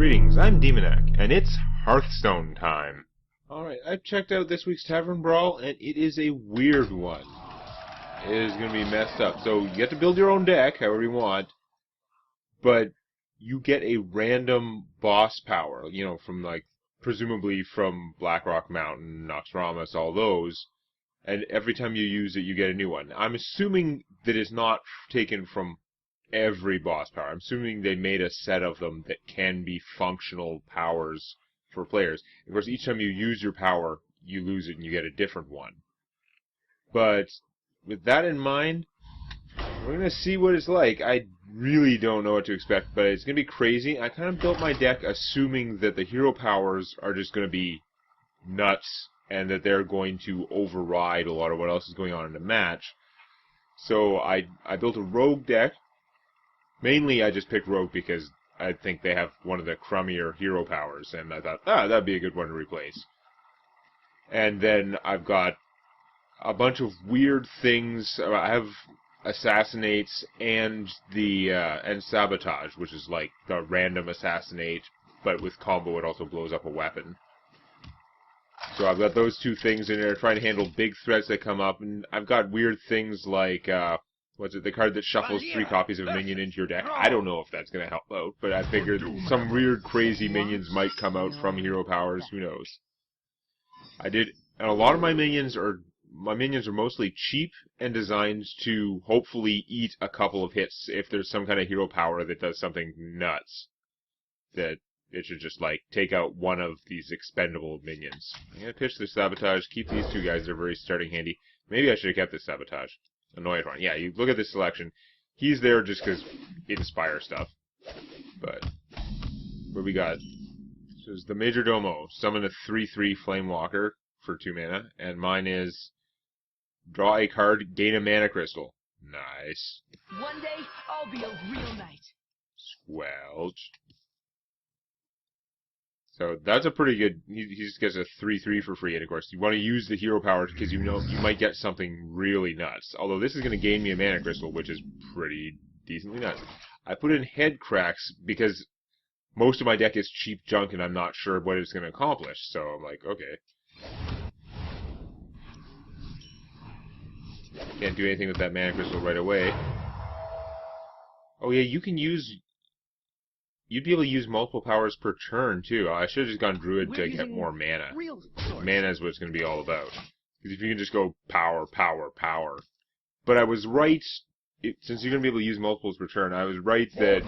Greetings, I'm Demonac, and it's Hearthstone time. Alright, I've checked out this week's Tavern Brawl, and it is a weird one. It is going to be messed up. So, you get to build your own deck, however you want, but you get a random boss power, you know, from, like, presumably from Blackrock Mountain, Noxramas, all those, and every time you use it, you get a new one. I'm assuming that it's not taken from every boss power. I'm assuming they made a set of them that can be functional powers for players. Of course, each time you use your power, you lose it and you get a different one. But with that in mind, we're going to see what it's like. I really don't know what to expect, but it's going to be crazy. I kind of built my deck assuming that the hero powers are just going to be nuts and that they're going to override a lot of what else is going on in the match. So I built a rogue deck. Mainly, I just picked rogue because I think they have one of the crummier hero powers, and I thought, that'd be a good one to replace. And then I've got a bunch of weird things. I have assassinates and and sabotage, which is like the random assassinate, but with combo it also blows up a weapon. So I've got those two things in there, trying to handle big threats that come up, and I've got weird things like, what's it, the card that shuffles 3 copies of a minion into your deck. I don't know if that's going to help out, but I figured some weird, crazy minions might come out from hero powers, who knows. And a lot of my minions are mostly cheap and designed to hopefully eat a couple of hits if there's some kind of hero power that does something nuts. That it should just, like, take out one of these expendable minions. I'm going to pitch the sabotage, keep these two guys, they're very starting handy. Maybe I should have kept this sabotage. Annoyatron. Yeah, you look at this selection. He's there just because inspire stuff. But what we got? So it's the Major Domo. Summon a 3/3 Flamewalker for 2 mana, and mine is draw a card, gain a mana crystal. Nice. One day I'll be a real knight. Squelch. So that's a pretty good. He just gets a 3/3 for free, and of course you want to use the hero power because you know you might get something really nuts. Although this is going to gain me a mana crystal, which is pretty decently nuts. I put in head cracks because most of my deck is cheap junk, and I'm not sure what it's going to accomplish. So I'm like, okay, can't do anything with that mana crystal right away. Oh yeah, you can use. You'd be able to use multiple powers per turn, too. I should have just gone Druid to get more mana. Mana is what it's going to be all about. Because if you can just go power, power, power. But I was right, since you're going to be able to use multiples per turn, I was right that...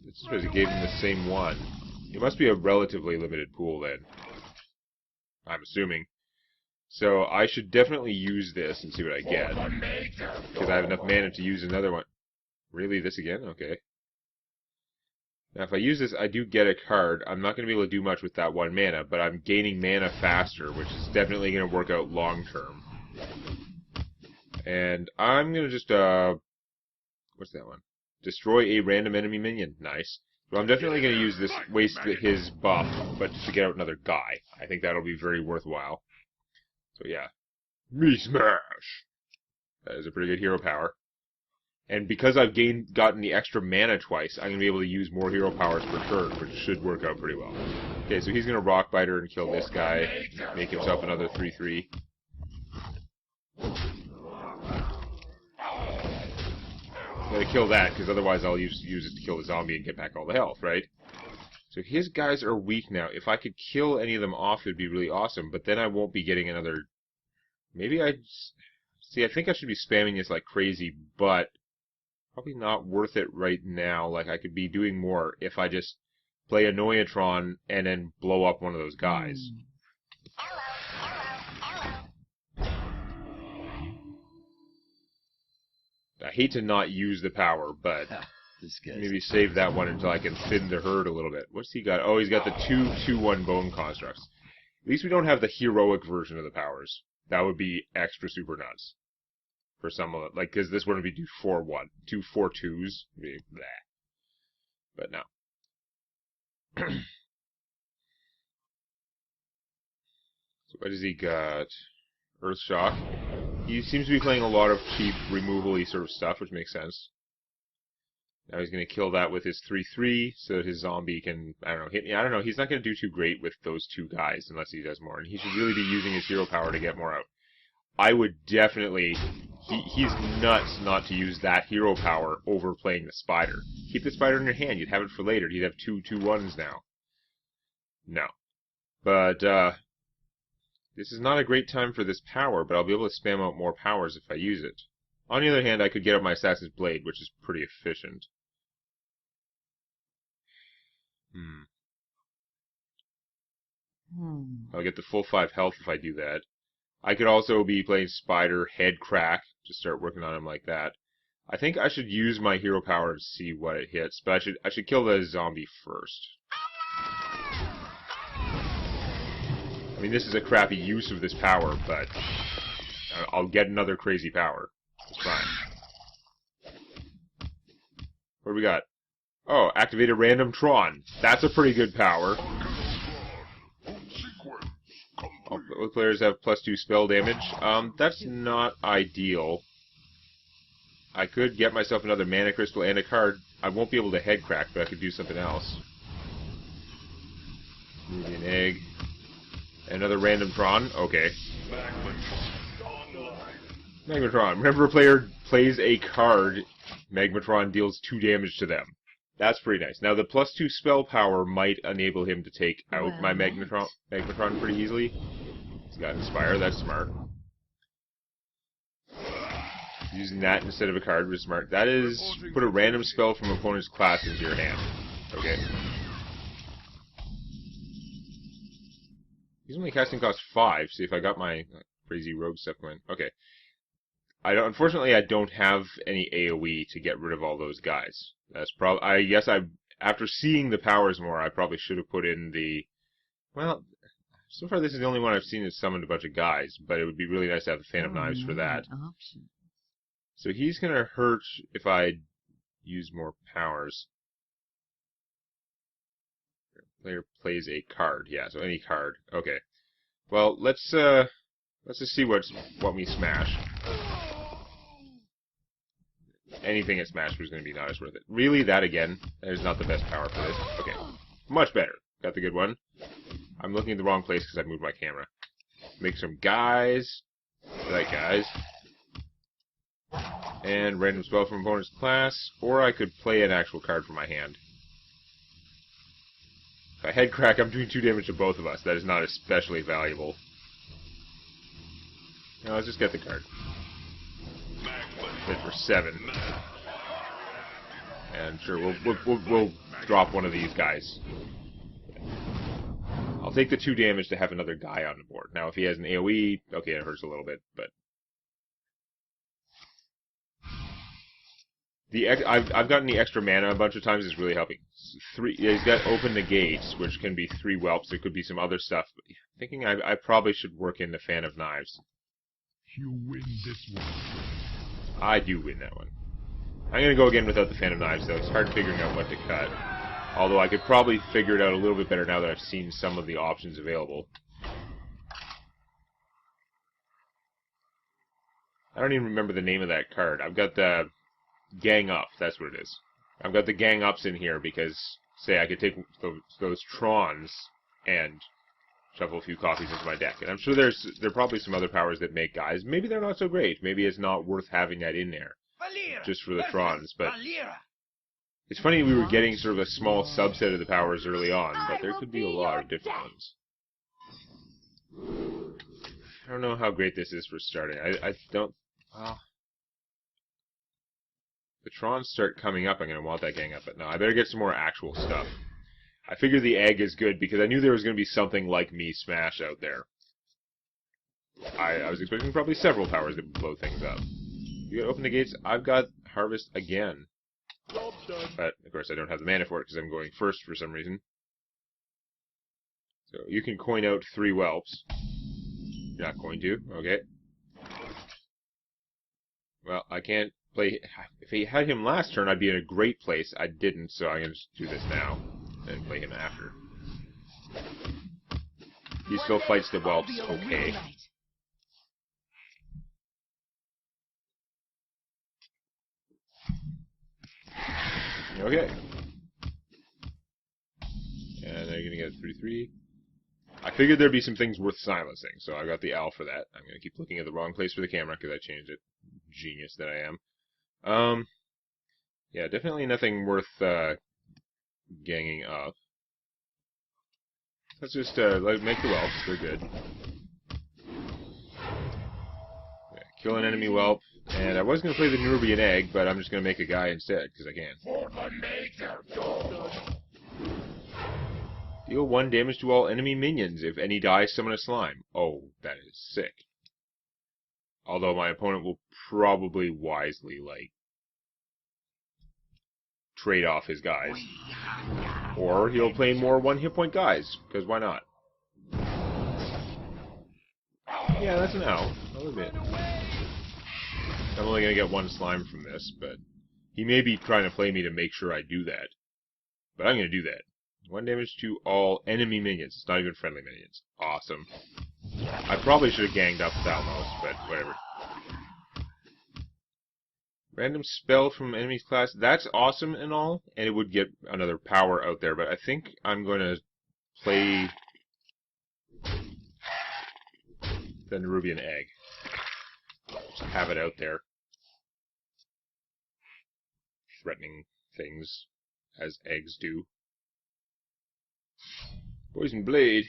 It's just because it gave him the same one. It must be a relatively limited pool, then. I'm assuming. So I should definitely use this and see what I get. Because I have enough mana to use another one. Really? This again? Okay. Now, if I use this, I do get a card. I'm not going to be able to do much with that 1 mana, but I'm gaining mana faster, which is definitely going to work out long term. And I'm going to just, what's that one? Destroy a random enemy minion. Nice. So I'm definitely going to use this, waste his buff, but to get out another guy. I think that'll be very worthwhile. So yeah. Me smash! That is a pretty good hero power. And because I've gotten the extra mana twice, I'm going to be able to use more hero powers per turn, which should work out pretty well. Okay, so he's going to Rockbiter and kill this guy, make himself another 3/3. I'm going to kill that, because otherwise I'll use it to kill the zombie and get back all the health, right? So his guys are weak now. If I could kill any of them off, it would be really awesome, but then I won't be getting another... Maybe I... See, I think I should be spamming this like crazy, but... Probably not worth it right now. Like, I could be doing more if I just play a Noyatron and then blow up one of those guys. I hate to not use the power, but maybe save that one until I can thin the herd a little bit. What's he got? Oh, he's got the 2/2/1 bone constructs. At least we don't have the heroic version of the powers. That would be extra super nuts. For some of it, like, because this one would be 4/1, 2 4/2s, bleh. But no. So what does he got? Earthshock. He seems to be playing a lot of cheap, removal-y sort of stuff, which makes sense. Now he's going to kill that with his 3/3 so that his zombie can, I don't know, hit me. I don't know. He's not going to do too great with those two guys unless he does more. And he should really be using his hero power to get more out. I would definitely... He's nuts not to use that hero power over playing the spider. Keep the spider in your hand. You'd have it for later. You'd have 2/2/1s now. No. But, this is not a great time for this power, but I'll be able to spam out more powers if I use it. On the other hand, I could get up my Assassin's Blade, which is pretty efficient. I'll get the full 5 health if I do that. I could also be playing Spider, Head Crack, to start working on him like that. I think I should use my hero power to see what it hits, but I should kill the zombie first. I mean, this is a crappy use of this power, but I'll get another crazy power. It's fine. What do we got? Oh, activate a random Tron. That's a pretty good power. Both players have +2 spell damage. That's not ideal. I could get myself another mana crystal and a card. I won't be able to head crack, but I could do something else. Maybe an egg. Another random Tron? Okay. Magmatron. Whenever a player plays a card, Magmatron deals 2 damage to them. That's pretty nice. Now, the +2 spell power might enable him to take out my Magmatron pretty easily. He's got Inspire, that's smart. Using that instead of a card was smart. That is, put a random spell from opponent's class into your hand. Okay. He's only casting cost 5. See if I got my crazy rogue stuff going. Okay. Unfortunately, I don't have any AoE to get rid of all those guys. That's probably. I guess after seeing the powers more, I probably should have put in the. Well, so far this is the only one I've seen that summoned a bunch of guys, but it would be really nice to have the Fan of Knives for that. So he's gonna hurt if I use more powers. Player plays a card. Yeah, so any card. Okay. Well, let's just see what we smash. Anything at Smash was going to be not as worth it. Really, that again? That is not the best power for this. Okay. Much better. Got the good one. I'm looking at the wrong place because I moved my camera. Make some guys. I like guys. And random spell from opponent's class. Or I could play an actual card from my hand. If I head crack, I'm doing 2 damage to both of us. That is not especially valuable. Now let's just get the card. Hit for 7. And sure, we'll drop one of these guys. I'll take the 2 damage to have another guy on the board. Now, if he has an AoE, okay, it hurts a little bit, but I've gotten the extra mana a bunch of times. Is really helping. He's got Open the Gates, which can be 3 whelps. There could be some other stuff. But I'm thinking I probably should work in the Fan of Knives. You win this one. I do win that one. I'm going to go again without the Fan of Knives, though. It's hard figuring out what to cut. Although I could probably figure it out a little bit better now that I've seen some of the options available. I don't even remember the name of that card. I've got the Gang Up. That's what it is. I've got the Gang Ups in here because, say, I could take those Trons and shuffle a few copies into my deck. And I'm sure there are probably some other powers that make guys. Maybe they're not so great. Maybe it's not worth having that in there just for the Trons. But it's funny we were getting sort of a small subset of the powers early on, but there could be a lot of different ones. I don't know how great this is for starting. I don't... Well, the Trons start coming up, I'm going to want that Gang Up. But no, I better get some more actual stuff. I figured the egg is good because I knew there was going to be something like me Smash out there. I was expecting probably several powers that would blow things up. You got Open the Gates. I've got Harvest again. But, of course, I don't have the mana for it because I'm going first for some reason. So, you can coin out 3 whelps. You're not going to. Okay. Well, I can't play... If he had him last turn, I'd be in a great place. I didn't, so I'm going to just do this now. And play him after. He still fights the whelps. Okay. Okay. And then you're going to get 3-3. I figured there'd be some things worth silencing, so I got the owl for that. I'm going to keep looking at the wrong place for the camera because I changed it. Genius that I am. Yeah, definitely nothing worth ganging up. Let's just make the whelps. They're good. Yeah, kill an enemy whelp. And I was going to play the Nerubian egg, but I'm just going to make a guy instead, because I can. Deal 1 damage to all enemy minions. If any die, summon a slime. Oh, that is sick. Although my opponent will probably wisely, like, trade off his guys. Or he'll play more 1 hit point guys, because why not? Yeah, that's an owl. I'll admit. I'm only going to get 1 slime from this, but he may be trying to play me to make sure I do that. But I'm going to do that. 1 damage to all enemy minions. It's not even friendly minions. Awesome. I probably should have ganged up Thalmos, but whatever. Random spell from enemy's class. That's awesome and all, and it would get another power out there, but I think I'm going to play the Nerubian egg. Just have it out there. Threatening things, as eggs do. Poison Blade.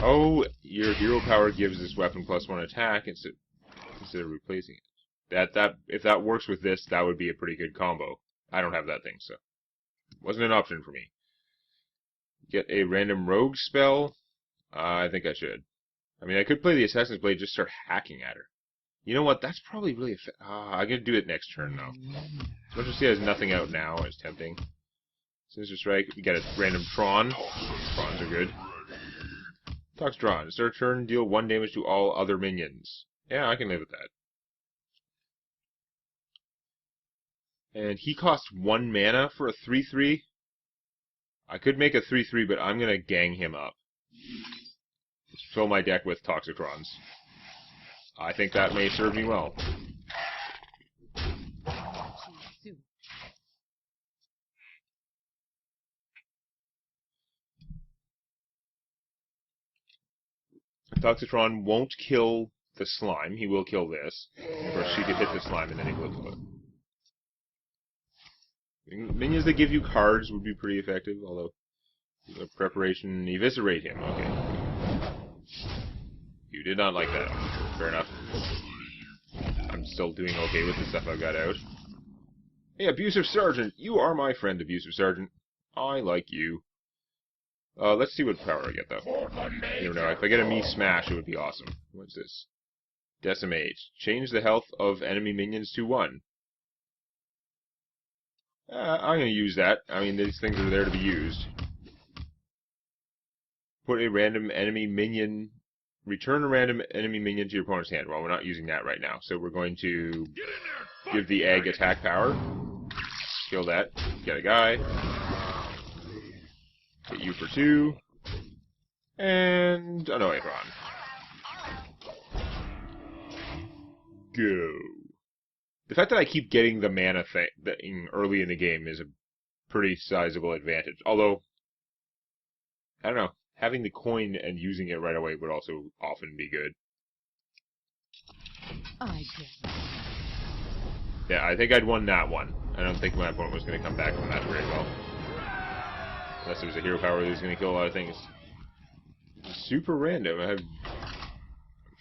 Oh, your hero power gives this weapon +1 attack instead of replacing it. If that works with this, that would be a pretty good combo. I don't have that thing, so wasn't an option for me. Get a random rogue spell. I think I should. I mean, I could play the Assassin's Blade, just start hacking at her. You know what? That's probably really I'm gonna do it next turn though. As much as she has nothing out now, it's tempting. Sinister Strike. We got a random Tron. Trons are good. Toxtron. Start turn, deal 1 damage to all other minions. Yeah, I can live with that. And he costs 1 mana for a 3-3. I could make a 3-3, but I'm going to gang him up. Just fill my deck with Toxitrons. I think that may serve me well. Toxitron won't kill the slime. He will kill this. Of course, she could hit the slime and then he will kill it. Minions that give you cards would be pretty effective, although preparation eviscerate him. Okay. You did not like that. Fair enough. I'm still doing okay with the stuff I've got out. Hey, Abusive Sergeant! You are my friend, Abusive Sergeant. I like you. Let's see what power I get, though. You don't know. If I get a me smash, it would be awesome. What's this? Decimate. Change the health of enemy minions to 1. I'm going to use that. I mean, these things are there to be used. Put a random enemy minion... Return a random enemy minion to your opponent's hand. Well, we're not using that right now, so we're going to give the egg attack power. Kill that. Get a guy. Hit you for 2. And an Oedron. Go. The fact that I keep getting the mana thing early in the game is a pretty sizable advantage. Although, I don't know. Having the coin and using it right away would also often be good. Yeah, I think I'd won that one. I don't think my opponent was going to come back from that very well. Unless there was a hero power that was going to kill a lot of things. It's super random. I'm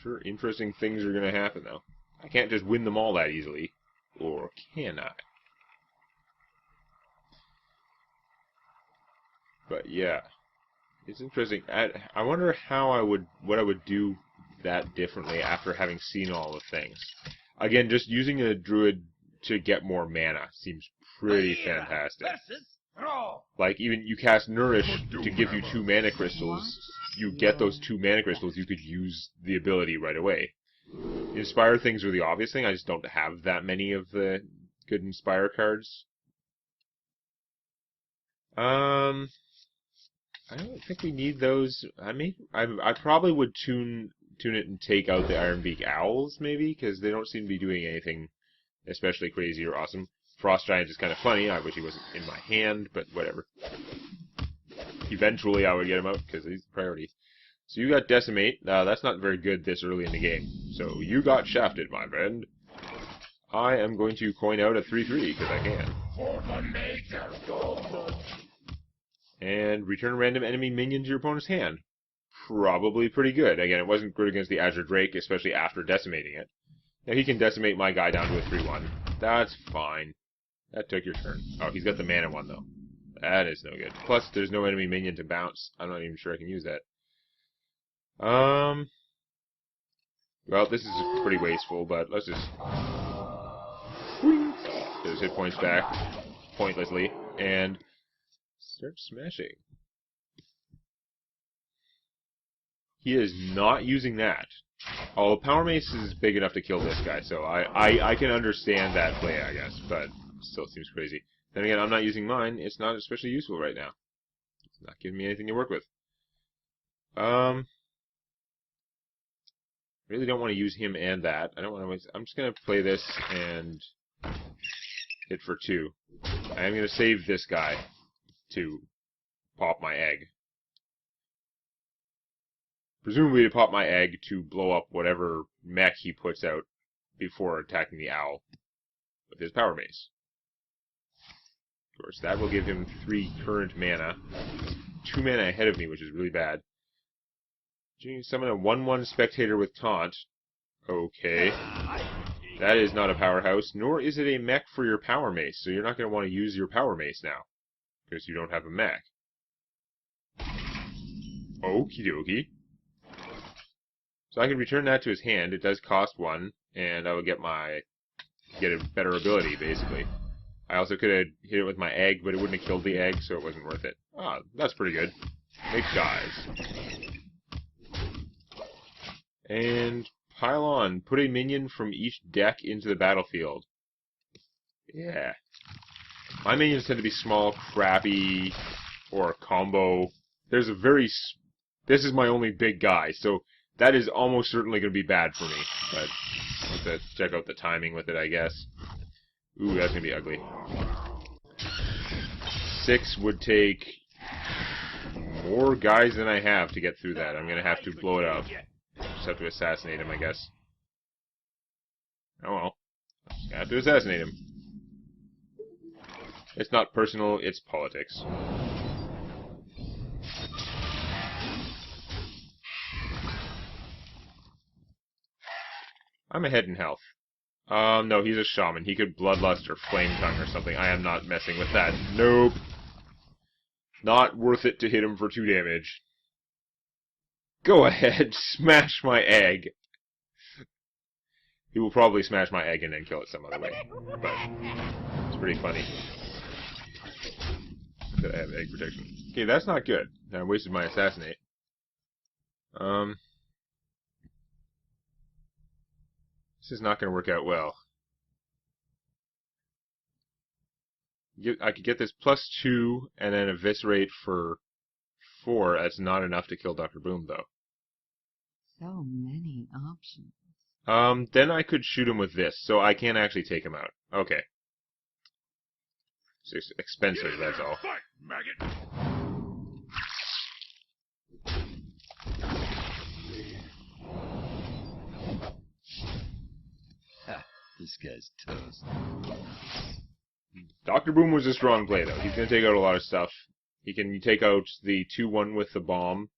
sure interesting things are going to happen, though. I can't just win them all that easily. Or can I? But yeah. It's interesting. I wonder what I would do that differently after having seen all the things. Again, just using a druid to get more mana seems pretty fantastic. Like, even you cast Nourish to give you 2 mana crystals. You get those 2 mana crystals, you could use the ability right away. Inspire things are the obvious thing. I just don't have that many of the good Inspire cards. I don't think we need those. I probably would tune it and take out the Ironbeak Owls, maybe, because they don't seem to be doing anything especially crazy or awesome. Frost Giant is kind of funny. I wish he wasn't in my hand, but whatever. Eventually I would get him out, because he's the priority. So you got Decimate. That's not very good this early in the game. So you got shafted, my friend. I am going to coin out a 3/3, because I can. For the Maker God. And return a random enemy minion to your opponent's hand. Probably pretty good. Again, it wasn't good against the Azure Drake, especially after decimating it. Now he can decimate my guy down to a 3/1. That's fine. That took your turn. Oh, he's got the mana one, though. That is no good. Plus, there's no enemy minion to bounce. I'm not even sure I can use that. Well, this is pretty wasteful, but let's just... Get his hit points back, pointlessly, and start smashing. He is not using that. Oh, Power Mace is big enough to kill this guy, so I can understand that play, I guess, but still seems crazy. Then again, I'm not using mine. It's not especially useful right now. It's not giving me anything to work with. Really don't want to use him and that. I don't want to waste... I'm just going to play this and hit for 2. I am going to save this guy to pop my egg. Presumably to pop my egg to blow up whatever mech he puts out before attacking the owl with his Power Mace. Of course, that will give him 3 current mana. 2 mana ahead of me, which is really bad. Summon a 1/1 Spectator with Taunt. Okay. That is not a powerhouse, nor is it a mech for your Power Mace, so you're not going to want to use your Power Mace now, because you don't have a mech. Okie dokie. So I can return that to his hand. It does cost 1, and I will get a better ability, basically. I also could have hit it with my egg, but it wouldn't have killed the egg, so it wasn't worth it. Ah, that's pretty good. Make dies. And pile on. Put a minion from each deck into the battlefield. Yeah. My minions tend to be small, crappy, or combo. There's a very... This is my only big guy, so that is almost certainly going to be bad for me. But let's have to check out the timing with it, I guess. Ooh, that's going to be ugly. 6 would take more guys than I have to get through that. I'm going to have to blow it up. Just have to assassinate him, I guess. Oh well. Just have to assassinate him. It's not personal, it's politics. I'm ahead in health. No, he's a shaman. He could Bloodlust or Flame Tongue or something. I am not messing with that. Nope. Not worth it to hit him for 2 damage. Go ahead, smash my egg. He will probably smash my egg and then kill it some other way. But it's pretty funny that I have egg protection. Okay, that's not good. I wasted my assassinate. This is not going to work out well. I could get this +2 and then eviscerate for 4. That's not enough to kill Dr. Boom, though. So many options. Then I could shoot him with this, so I can actually take him out. Okay. It's expensive, that's all. Fight, maggot. This guy's toast. Dr. Boom was a strong play, though. He's going to take out a lot of stuff. He can take out the 2/1 with the bomb,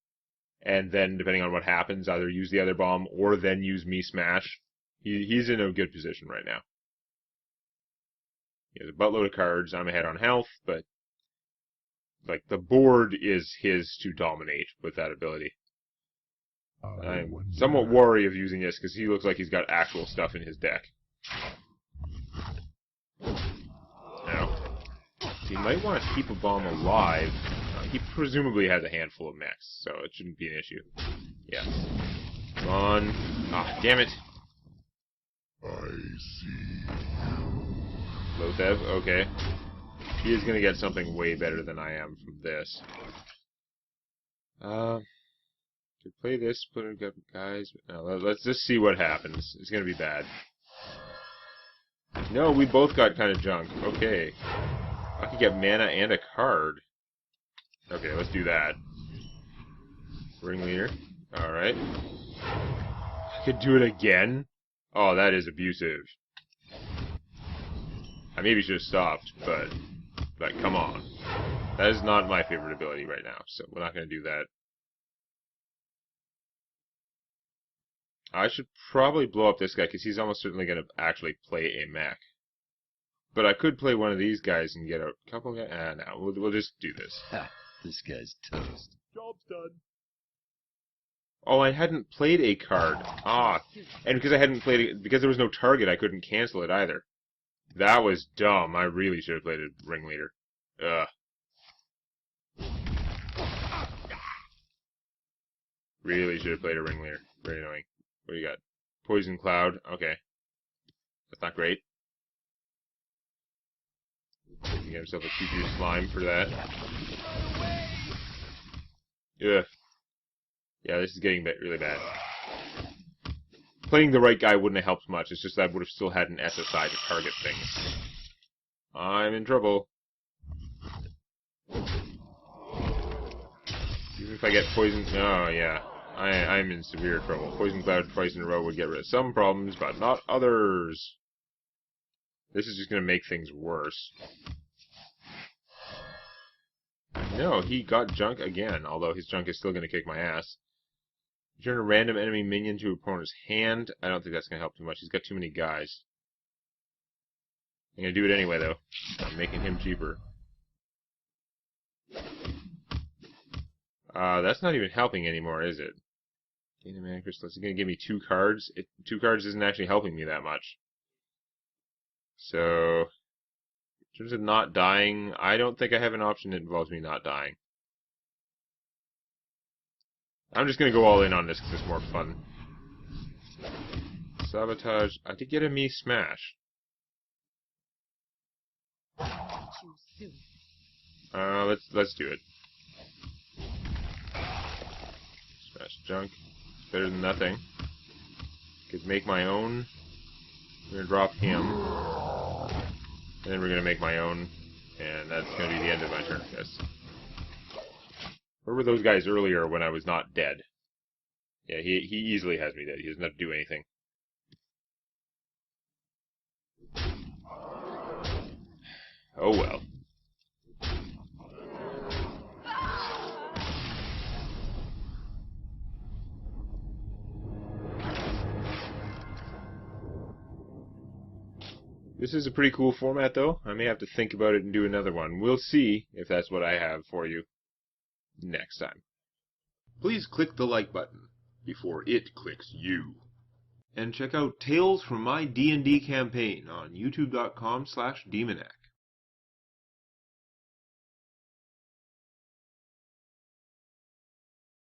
and then, depending on what happens, either use the other bomb or then use me smash. He's in a good position right now. He has a buttload of cards. I'm ahead on health, but like the board is his to dominate with that ability. I'm somewhat wary of using this because he looks like he's got actual stuff in his deck. Now, he might want to keep a bomb alive. He presumably has a handful of mechs, so it shouldn't be an issue. Yeah. Come on. Ah, damn it. I see. Lothev, okay. He is going to get something way better than I am from this. To play this, put it up, guys. No, let's just see what happens. It's going to be bad. No, we both got kind of junk. Okay. I could get mana and a card. Okay, let's do that. Ringleader. Alright. I could do it again? Oh, that is abusive. I maybe should have stopped, but come on. That is not my favorite ability right now, so we're not going to do that. I should probably blow up this guy, because he's almost certainly going to actually play a mech. But I could play one of these guys and get a couple guys. No, we'll just do this. Ha! This guy's toast. Job's done. Oh, I hadn't played a card. Ah, and because I hadn't played it, because there was no target, I couldn't cancel it either. That was dumb. I really should have played a Ringleader. Ugh. Really should have played a Ringleader. Very annoying. What do you got? Poison Cloud. Okay. That's not great. You can get himself a 2-2 slime for that. Ugh. Yeah, this is getting really bad. Playing the right guy wouldn't have helped much. It's just that I would have still had an SSI to target things. I'm in trouble. Even if I get poisoned... Oh, yeah. I'm in severe trouble. Poison Cloud twice in a row would get rid of some problems, but not others. This is just going to make things worse. No, he got junk again, although his junk is still going to kick my ass. Return a random enemy minion to opponent's hand. I don't think that's going to help too much. He's got too many guys. I'm going to do it anyway, though. I'm making him cheaper. That's not even helping anymore, is it? Gain a mana crystal. It's going to give me 2 cards. 2 cards isn't actually helping me that much. So, in terms of not dying, I don't think I have an option that involves me not dying. I'm just going to go all in on this because it's more fun. Sabotage. I did get a me smash. Let's do it. Smash junk. It's better than nothing. Could make my own. I'm going to drop him. And then we're going to make my own. And that's going to be the end of my turn, I guess. Where were those guys earlier when I was not dead? Yeah, he easily has me dead. He doesn't have to do anything. Oh well. This is a pretty cool format, though. I may have to think about it and do another one. We'll see if that's what I have for you next time. Please click the like button before it clicks you. And check out Tales from My D&D Campaign on youtube.com/Demonac.